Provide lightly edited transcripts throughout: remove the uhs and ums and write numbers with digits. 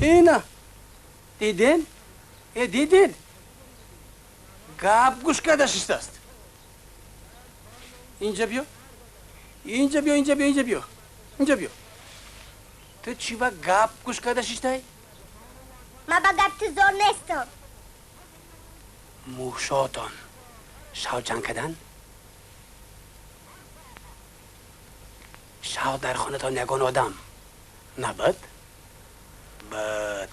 اینا دیدین؟ دیدین؟ گاب گوش کردش است. اینجا بیا. اینجا بیا اینجا بیا اینجا بیا. اینجا بیا. تو چی با گاب گوش کردش است؟ ما با گاب تو زور نیستم. موشاتان شاو جنگ کردن؟ شاو در خانه تا نگون آدم نبود؟ بد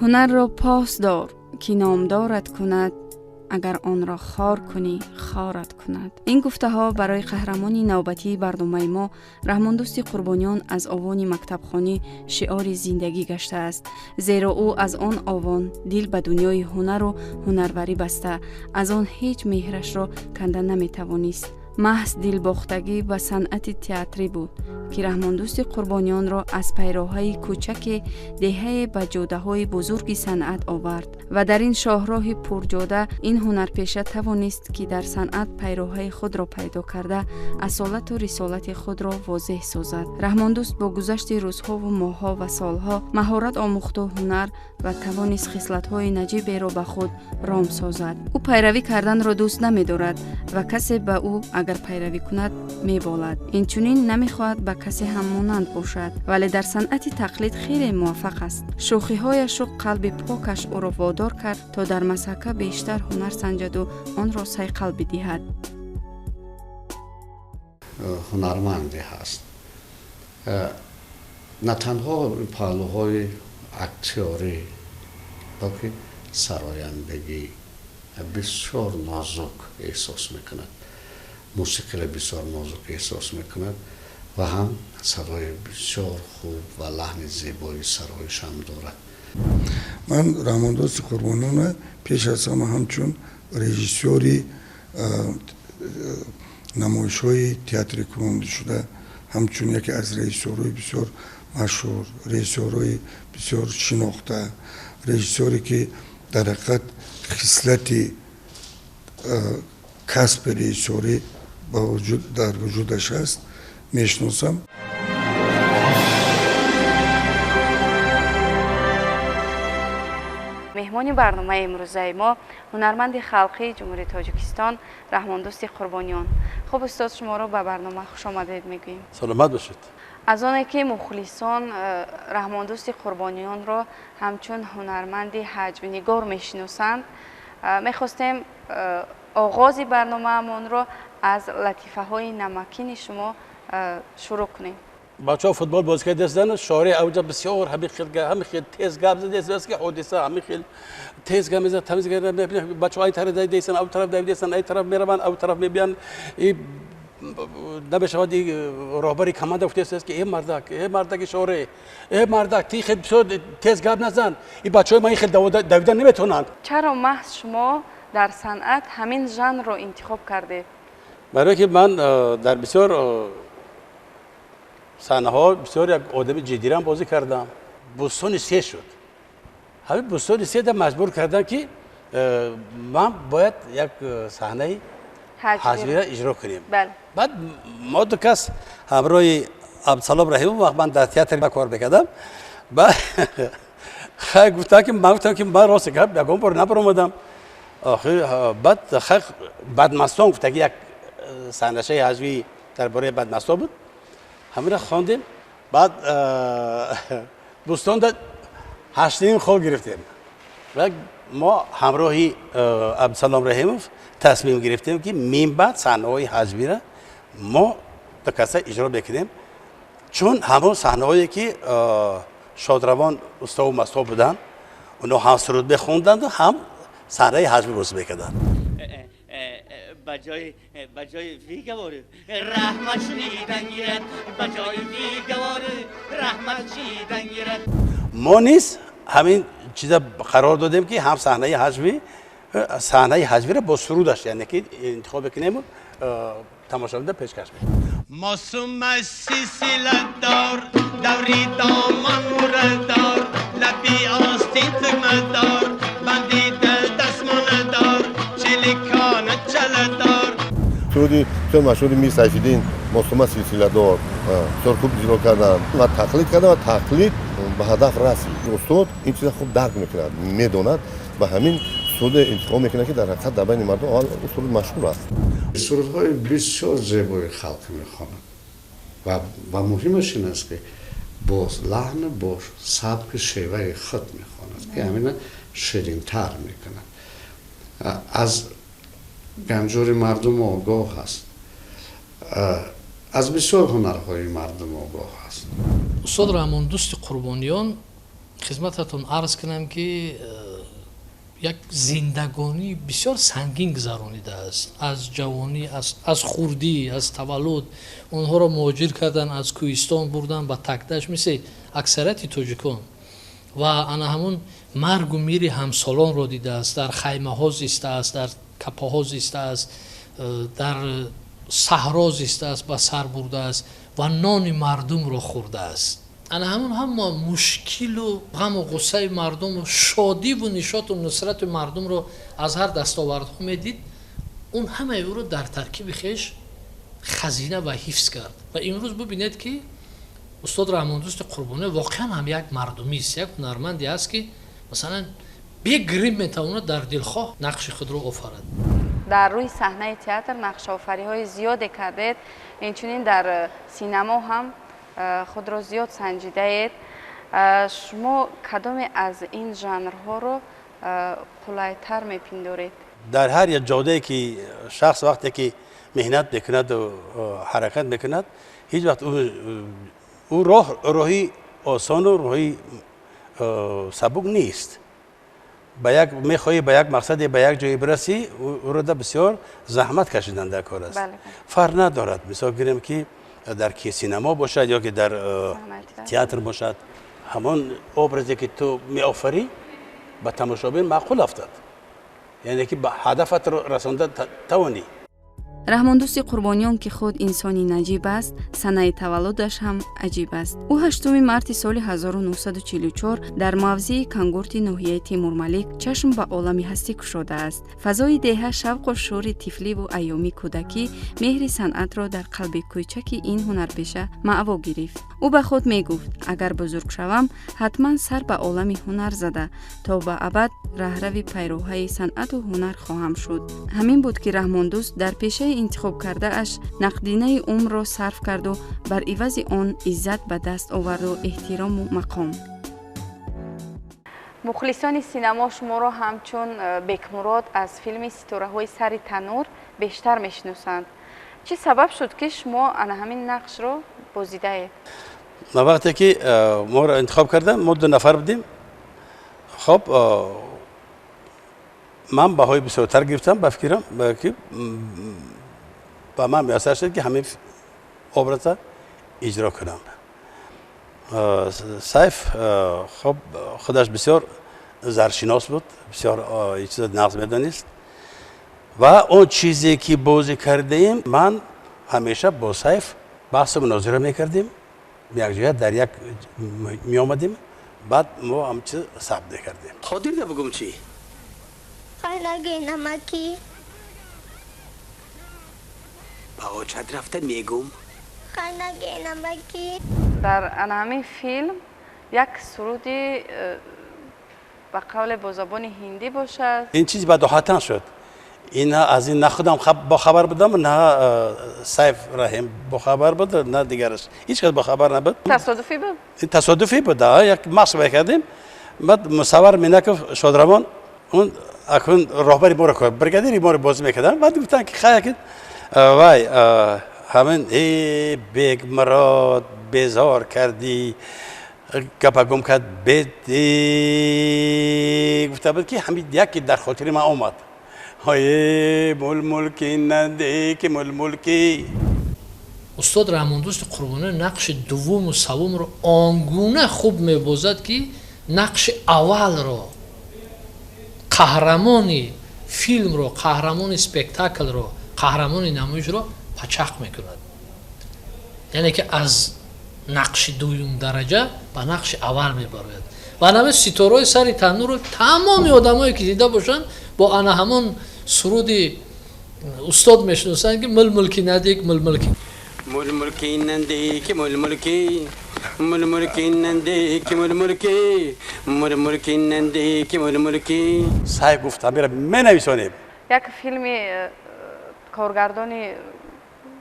هنر را پاس دار که نامدارت کند، اگر آن را خار کنی خارت کند. این گفته ها برای قهرمانی نوبتی برنامه ما رحمان دوست قربانیان از آوان مکتبخانه شعار زندگی گشته است، زیرا او از آن آوان دل به دنیای هنر و هنروری بسته، از آن هیچ مهرش را کنده نمی توانست. محض دلباختگی و صنعت تئاتری بود که رحمان دوست قربانیان را از پیراهای کوچک دهه به جاده‌های بزرگ صنعت آورد و در این شاهراه پرجاده این هنرپیشه توانست که در صنعت پیراهای خود را پیدا کرده اصالت و رسالت خود را واضح سازد. رحمان دوست با گذشت روزها و ماه‌ها و سالها مهارت آموخته هنر و توانست خصلت‌های نجیب را به خود رام سازد. او پیروی کردن را دوست نمی‌دارد و کسی به او اگر پیروی کند می‌بالد. اینچنین نمی‌خواهد به کسی هم مانند باشد، ولی در صنعت تقلید خیلی موفق است. شوخی‌هایش و قلب پاکش او را وادار کرد تا در مسحک بیشتر هنر سنجد و آن را صیقل بدهد. هنرمندی هست. نه تنها پهلوهای اکتیاری، بلکه سرایندگی بسیار نازک احساس میکند. موسیقی را بسیار نازک احساس میکند و هم صدای بسیار خوب و لحن زیبایی سرایش هم دارد. من رحمان دوست قربانیان پیش از همه همچون رژیسوری نمایش‌های تئاتری کننده شده، همچون یکی از رژیسورهای بسیار مشهور، رژیسورهای بسیار شناخته، رژیسوری که در حقیقت خصلت کسب رژیسوری در وجودش است میشناسم. مهمان برنامه امروزه ما هنرمند خلقی جمهوری تاجیکستان رحمان دوست قربانیان. خب استاد، شما رو به برنامه خوش آمدید میگوییم. سلامت باشید. از آنه که مخلصان رحمان دوست قربانیان را همچون هنرمند حجم‌نگار میشناسند، میخواستیم آغاز برنامه امون را از لطیفه های نمکین شما شروع کنیم. بچه‌ها فوتبال بازی کردن شارع اوجا بسیار همه خیلی تیز گام زده است که حادثه همه خیلی تیز گام زده تمیز کردن. بچه‌ها این طرف دیدن او طرف دیدن این طرف میروند او طرف میبیان. این نباشه دی راهبری کماند افتاده است که این مردک شارع این مردک تی خیلی تیز گام نزن. این بچه‌های ما خیلی دویدن نمیتونند. چرا محض شما در صنعت همین ژانر رو انتخاب کردید؟ برای که من در بسیار صحنه ها بسیار یک آدم جدی بازی کردم. بوستان سه شد. همین بوستان سه در مجبور کردن که من باید یک صحنه حجوی را اجرا کنیم. بله. بعد ما دو کس همراه عبدالسلام رحیم وقت من در تئاتر کار میکردم. بعد خیلی گفتم که من راست گفتم یکم بار نبرآمدم. بعد بدمستان گفته که یک صحنه حجوی درباره بدمستان بود. همین را خواندیم. بعد بوستان داد 8 خواب گرفتیم و ما همراهی عبدالسلام رحیموف تصمیم گرفتیم که میم بعد صحنه های حجوی را ما دو کسه اجرا بکنیم، چون همون صحنه هایی که شادروان استا و مستا بودن اونا هم سرود بخوندند و هم صحنه حجوی بازی میکردن. بجای ویگواره رحمت شنیدن گیرد، بجای ویگواره رحمت شنیدن گیرد. ما نیست همین چیزا قرار دادیم که هم صحنه حجوی را با سرودش یعنی که انتخاب کنیم تماشاگران پیشکش می‌کنیم. معصوم سیسیلت دار دوری دامان موردار لبی آستین تمدار بندی دل دستمان دار چلیکان چلدار. تو سرودی چون مشهور میر سیف‌الدین مصطفی سلسله دار بسیار خوب اجرا کردن و تقلید کردن و تقلید به هدف رسید. استاد این چیز خوب درک میکند، میداند و همین سرود انتخاب میکنه که در حقیقت در بین مردم اون سرود مشهور است. سرودهای بسیار زیبای خلق میخوانند و مهمش این است که با لحن با سبک شیوه خود میخواند که همین شیرین‌تر میکند. از گنجور مردم آگاه است، از بسیار هنرهای مردم آگاه است. استاد رحماندوست قربانیان خدمتتون عرض کنم که یک زندگانی بسیار سنگین گذرانیده است. از جوانی، از خوردی، از تولد اونها را مهاجر کردن، از کوهستان بردن به تکدشت مثل اکثریت تاجیکان و انا همون مرگ و میر همسالان را دیده است. در خیمه ها زیسته است، در کپه ها زیسته است، در صحرا زیسته است، به سر برده است و نان مردم را خورده است. انا همون هم مشکل و غم و غصه مردم و شادی و نشاط و نصرت مردم را از هر دستاوردها میدید. اون همه او رو در ترکیب خیش خزینه و حفظ کرد و امروز ببینید که استاد رحماندوست قربانی واقعا هم یک مردمی است، یک هنرمندی است که مثلا بگریم میتواند در دلخواه نقش خود رو آفرد. در روی صحنه تئاتر نقش آفری های زیادی کردید، اینچنین در سینما هم خود را زیاد سنجیده اید. شما کدام از این ژانرها رو قلایتر میپندارید؟ در هر یک جاده که شخص وقتی که مهنت میکند و حرکت میکند هیچ وقت او راهی آسان و راهی سبک نیست. میخواهی به یک مقصد به یک جایی برسی او را بسیار زحمت کشیدن در کار است. فرق ندارد مثال گیریم که در کی سینما باشد یا که در تئاتر باشد، همون ابرزی که تو می آفری به تماشابین معقول افتاد، یعنی که به هدفت رسانده توانی. رحماندوست قربانیان که خود انسانی نجیب است، سنه تولدش هم عجیب است. او 8 مارت سال 1944 در موضع کانگورت ناحیه تیمورملک چشم به عالم هستی گشوده است. فضای دهه شوق و شور طفلی و ایامی کودکی مهر صنعت را در قلب کوچک این هنرپیشه معوا گرفت. او به خود می گفت اگر بزرگ شوم حتما سر به عالم هنر زده تا به ابد رهرو پیروهای صنعت و هنر خواهم شد. همین بود که رحماندوست در پیشه انتخاب کرده اش نقدینه عمر را صرف کرد و بر عوض آن عزت به دست آورد و احترام و مقام. مخلصان سینما شما را همچون بکمراد از فیلم ستاره های سر تنور بیشتر میشناسند. چه سبب شد که شما همین نقش را بازیده اید؟ وقتی که ما را انتخاب کردم ما 2 نفر بودیم. خب من بهای بسیارتر گرفتم بفکرم که با من میاسر شد که همین ابرز اجرا کنم. سیف خب خودش بسیار زرشناس بود، بسیار یک چیز نقص میدانست و اون چیزی که بازی کردیم من همیشه با سیف بحث و مناظره میکردیم، یک جای در یک می آمدیم، بعد ما هم چیز ثبت کردیم. خاطر نبگم چی؟ خیلی نمکی با چند رفته میگم خیلی نمکی. در همین فیلم یک سرودی به قول با زبان هندی باشد. این چیز به دهاتن شد. اینا از این نه خودم با خبر بودم نه سیف رحیم با خبر بود نه دیگرش هیچ کس با خبر نبود. تصادفی بود؟ این تصادفی بود. یک مصاحبه کردیم بعد مصور مینک شادروان اون اکون راهبری ما رو کرد، برگادری ما رو باز میکردن. بعد گفتن که خیلی وای همین ای بیگ مراد بیزار کردی گپا گم کرد بدی گفته بود که همین یکی در خاطر من آمد های ملکی نده که ملکی. استاد رحماندوست قربانی نقش دوم و سوم رو آنگونه خوب میبازد که نقش اول رو قهرمانی فیلم رو، قهرمان سپکتاکل رو، قهرمان نمایش رو پچق میکند. یعنی که از نقش دوم درجه به نقش اول میبرد و همه ستاره سر تنور رو تمام آدمایی که دیده باشن با همون سرود استاد میشناسن که ململکی ندیک ململکی ململکی نندیک ململکی ململکی نندیک ململکی ململکی نندیک ململکی سعی گفتم میرم منویسونیم یک فیلمی کارگردانی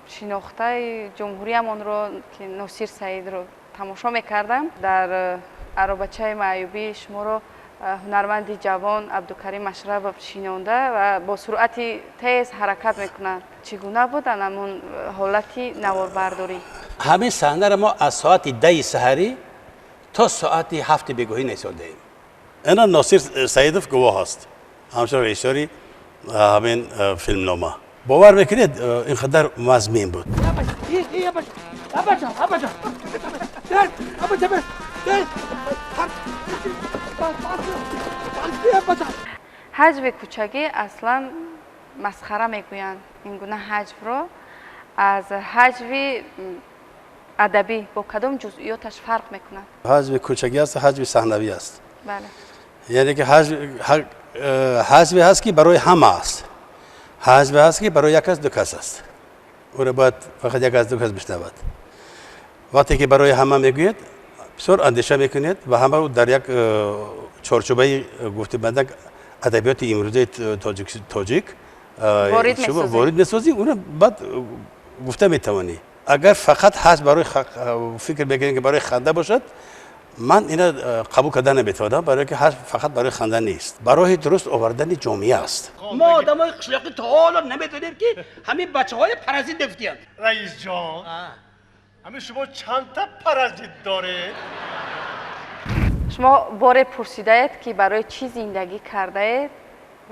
شناخته جمهوریمان رو که ناصر سعید رو تماشا میکردم در عربچه معیوبی شما رو هنرمندی جوان عبدالکریم مشرف شینانده و با سرعت تیز حرکت میکنند چگونه بود همون حالتی نواربرداری همین صحنه را ما از ساعت 10 سحری تا ساعت 7 بگاهی نشانده ایم اینا ناصر سعیدوف گواه است همچنان رئیسوری همین فیلم نامه باور میکنید اینقدر مضمین بود حجب کوچگی اصلا مسخره میگویند این گونه حجب رو از حجب ادبی با کدام جزئیاتش فرق میکنند حجب کوچگی است حجب صحنوی است بله یعنی که حجب هست که برای همه است حجب هست که برای یک از دو کس است او را باید فقط یک از دو کس بشنود وقتی که برای همه میگوید بسیار اندیشه میکنید و همه در یک چارچوبه گفته بندک ادبیات امروزی تاجیک وارد میسازی اون بعد گفته میتوانی اگر فقط حجب برای فکر بکنید که برای خنده باشد من اینا قبول کردن نمیتونم برای که حجب فقط برای خنده نیست برای درست آوردن جامعه است ما آدمای قشلاقی تا حالا نمیدونیم که همین بچه‌های پرازیت گرفتیان رئیس جان همین شما چند تا پرازیت داره شما بار پرسیده اید که برای چی زندگی کرده اید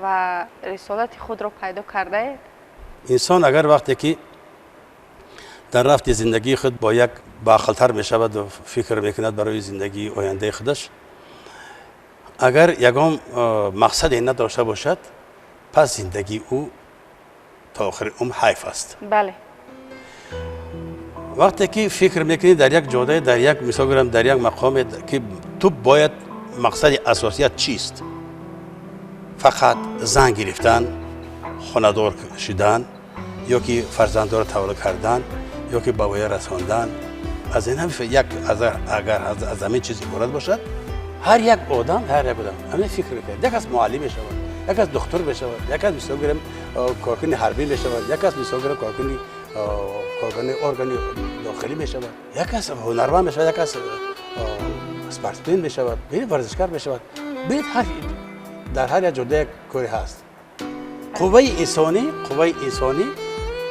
و رسالت خود را پیدا کرده اید انسان اگر وقتی که در رفت زندگی خود با یک باعقل‌تر می شود و فکر میکند برای زندگی آینده خودش اگر یگام مقصد نداشته باشد پس زندگی او تا آخر عمر حیف است بله وقتی که فکر میکنی در یک جاده در یک مثلا در یک مقام که تو باید مقصد اساسیت چیست فقط زن گرفتن خانه‌دار شدن یا که فرزندان تولد کردن یا که به وی رساندن از این یک اگر از همین چیزی عبارت باشد هر یک آدم همین فکر کرد یک از معلم بشود یک از دکتر بشود یک از مثلا کارکنی حربی بشود یک از مثلا کارکنی ارگان داخلی بشود یک از هنرمند بشود یک از اسپورتمن بشود ببینید ورزشکار بشود ببینید در هر یک جاده کاری هست قوه انسانی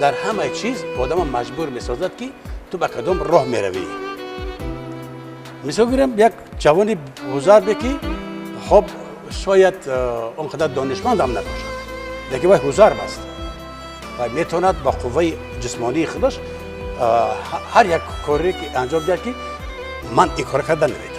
در همه چیز آدم مجبور میسازد که تو به کدام راه میروی مثلا گیرم یک جوانی بزرگ بکی خب شاید اونقدر دانشمند هم نباشد لیکن وای بزرگ است و میتواند با قوه جسمانی خودش هر یک کاری که انجام دهد که من این کار کردن نمیتونم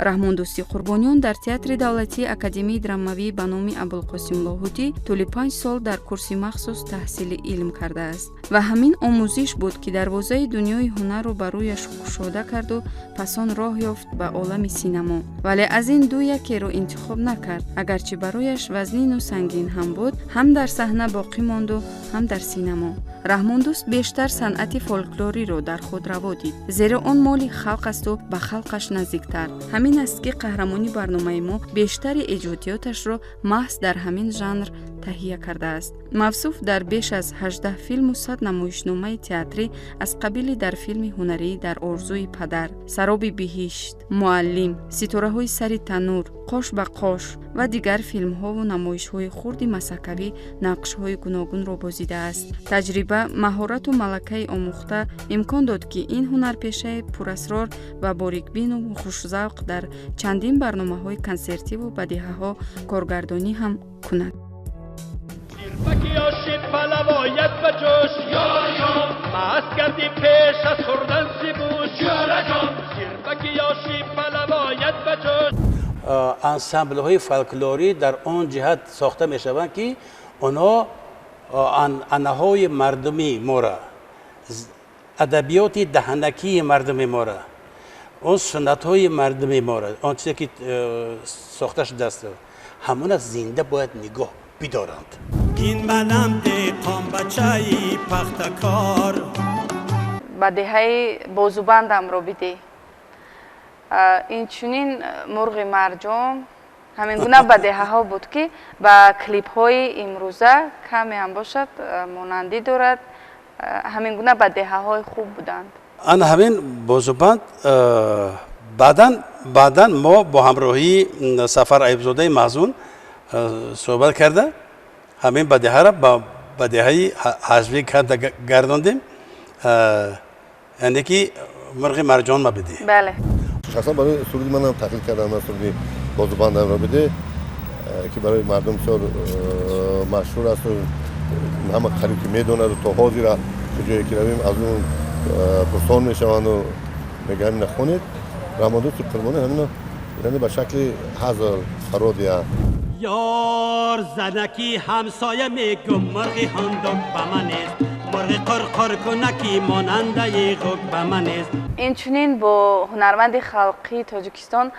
раҳмон дӯсти қурбониён дар театри давлатии академияи драмавии ба номи абулқосим лоҳутӣ тӯли 5 сол дар курси махсус таҳсили илм кардааст ва ҳамин омӯзиш буд ки дарвозаи дунёи ҳунарро ба рӯяш кушода карду пасон роҳ ёфт ба олами синамо вале аз ин ду якеро интихоб накард агарчи барояш вазнину сангин ҳам буд ҳам дар саҳна боқӣ монду ҳам дар синамо раҳмон дӯст бештар санъати фолклориро дар худ раво дид зеро он моли халқ асту ба халқаш наздиктар ҳамин аст ки қаҳрамони барномаи мо бештари эҷодиёташро маҳз дар ҳамин жанр таҳия кардааст мавсуф дар беш аз 18 филму 100 намоишномаи театрӣ аз қабили дар филми ҳунарӣ дар орзуи падар сароби биҳишт муаллим ситораҳои сари танӯр qosh ба qosh ва дигар филмҳову намоишҳои хурди масакавӣ нақшҳои гуногунро бозидааст таҷриба маҳорату малакаи омӯхта имкон дод ки ин ҳунарпешаи пурасрор ва борикбину хушзавқ дар чандин барномаҳои консертиву ба диҳаҳо коргардонӣ ҳам кунад انسامبل های فولکلوری در آن جهت ساخته می شوند که آنها انهای مردمی ما را ادبیات دهنکی مردمی ما را اون سنت های مردمی ما را آن چیزی که ساخته شده است همون از زنده باید نگاه بدارند این منم دیقام بچه‌ی پختکار بدیهای بازوبندم رو بیدی. این چونین مرغ مرجان همین گونه بدیه ها بود که با کلیپ های امروزه کمی هم باشد مانندی دارد. همین گونه بدیه های خوب بودند. آن همین بازوبند بعداً ما با همراهی سفر ایوبزاده محزون صحبت کرده همین بدیه ها را با بدیه های حذفی کرده گرداندیم. یعنی که مرغ مرجان ما بدی. بله. شخصا برای سرودی منم تقلید کردم سرودی بازوبندم را بده که برای مردم بسیار مشهور است و همه قریب که میدونه و تا حاضر را جایی که رویم از اون پرسان میشوند و میگه همین خونید رحماندوست قربانی همین یعنی به شکل هزار فرادیه یار زنکی همسایه میگم مرغی هندوک به من است مرغی قرقر کنکی ماننده غوک به من است. این چونین با هنرمند خلقی تاجیکستان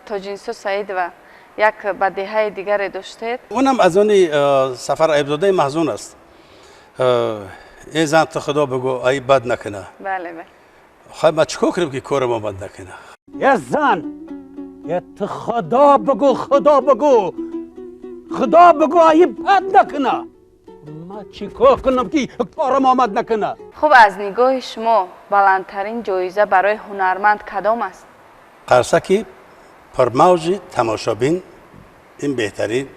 تاجینسو سعید و یک بدیه دیگر داشتید. اونم از اون سفر ایوبزاده محزون است. ای زن تو خدا بگو ای بد نکنه. بله بله. خواهی ما چکو کنیم که کار ما بد نکنه. یه زن یه تو خدا بگو ای بد نکنه. ما چیکار کنم که کارم آمد نکنه. خب از نگاه شما بلندترین جایزه برای هنرمند کدام است؟ قرصکی پرموج تماشابین این بهترین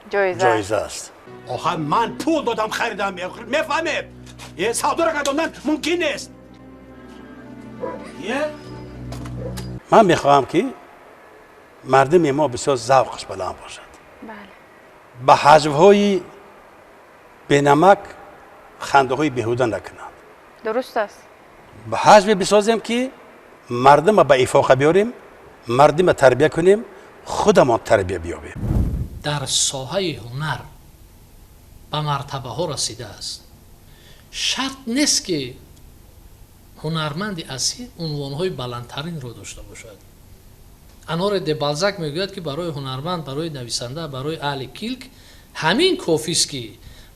جایزه است. آخه من پول دادم خریدم میفهمید یه سودا را کردن ممکن نیست. من میخواهم که مردم ما بسیار ذوقش بلند باشد. بله. به حجوهای بینمک خنده های بیهوده نکنند. درست است. به حجو بسازیم که مردم به افاقه بیاریم، مردم تربیه کنیم، خودمان تربیه بیابیم. در ساحه هنر به مرتبه ها رسیده است. شرط نیست که هنرمند اصیل عنوان های بلندترین رو داشته باشد. انور د بالزاک میگوید که برای هنرمند، برای نویسنده، برای اهل کیلک همین کافی است که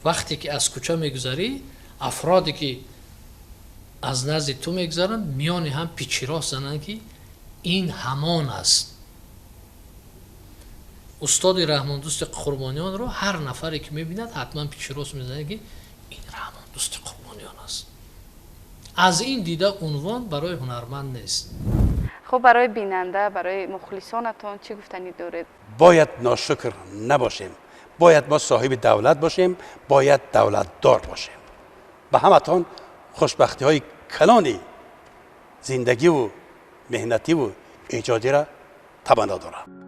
وقتی که از کوچه میگذری افرادی که از نزد تو میگذرند میان هم پیچی راست زنند که این همان است. استاد رحماندوست قربانیان رو هر نفری که میبیند حتما پیچی راست میزنه که این رحماندوست قربانیان است. از این دیده عنوان برای هنرمند نیست. خب برای بیننده، برای مخلصانتون چی گفتنی دارید؟ باید ناشکر نباشیم، باید ما صاحب دولت باشیم، باید دولت دار باشیم. به همتون خوشبختی های کلانی زندگی و مهنتی و ایجادی را تمنا دارم.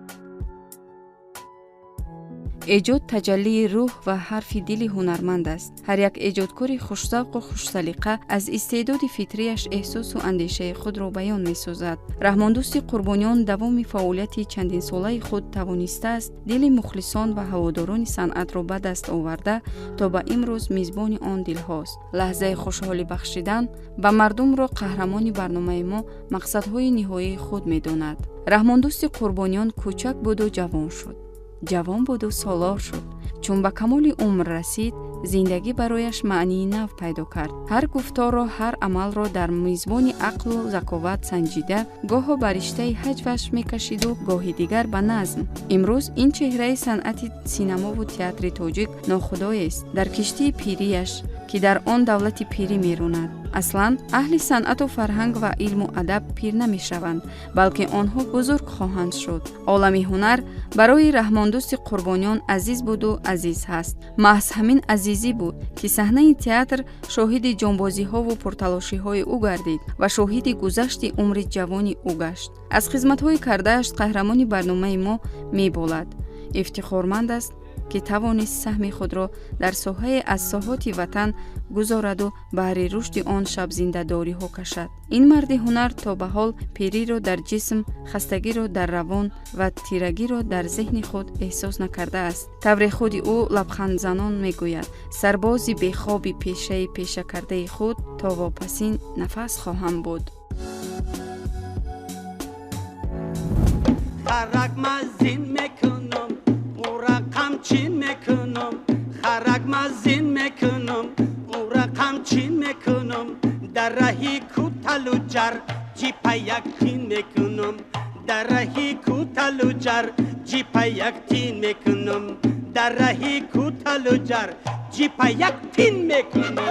ایجاد تجلی روح و حرف دل هنرمند است. هر یک ایجادکار خوش‌ذوق و خوش‌سلیقه از استعداد فطریش احساس و اندیشه خود را بیان می‌سازد. رحماندوست قربانیان دوام فعالیت چندین ساله خود توانسته است دل مخلصان و هواداران صنعت را به دست آورده تا به امروز میزبان آن دل‌هاست. لحظه خوشحالی بخشیدن به مردم را قهرمان برنامه ما مقصدهای نهایی خود می‌داند. رحماندوست قربانیان کوچک بود و جوان شد. جوان بود و سالار شد. چون به کمال عمر رسید زندگی برایش معنی نو پیدا کرد. هر گفتار را، هر عمل را در میزبان عقل و ذکاوت سنجیده گاه به رشته حجوش میکشید و گاهی دیگر به نظم. امروز این چهره صنعت سینما و تئاتر تاجیک ناخدای است در کشتی پیریش که در آن دولت پیری میروند. اصلا اهل صنعت و فرهنگ و علم و ادب پیر نمیشوند، بلکه آنها بزرگ خواهند شد. عالم هنر برای رحماندوست قربانیان عزیز بود و عزیز هست. محض همین عزیزی بود که صحنه تئاتر شاهد جانبازی ها و پرتلاشی های او گردید و شاهد گذشت عمر جوانی او گشت. از خدمت های کرده‌اش قهرمانی برنامه ما میبالد. افتخارمند است که توانست سهم خود را در ساحه از ساحات وطن گذارد و بهر رشد آن شب زنده داری ها کشد. این مرد هنر تا به حال پیری را در جسم، خستگی را در روان و تیرگی را در ذهن خود احساس نکرده است. طبع خود او لبخند زنان میگوید سربازی بیخوابی پیشه پیشه کرده خود تا واپسین نفس خواهم بود. خرک مزین میکنم او رقم چین میکنم خرک جر جیپا یک تین میکنم در راهی کوتاه و جر جیپا یک تین میکنم در راهی کوتاه و جر جیپا یک تین میکنم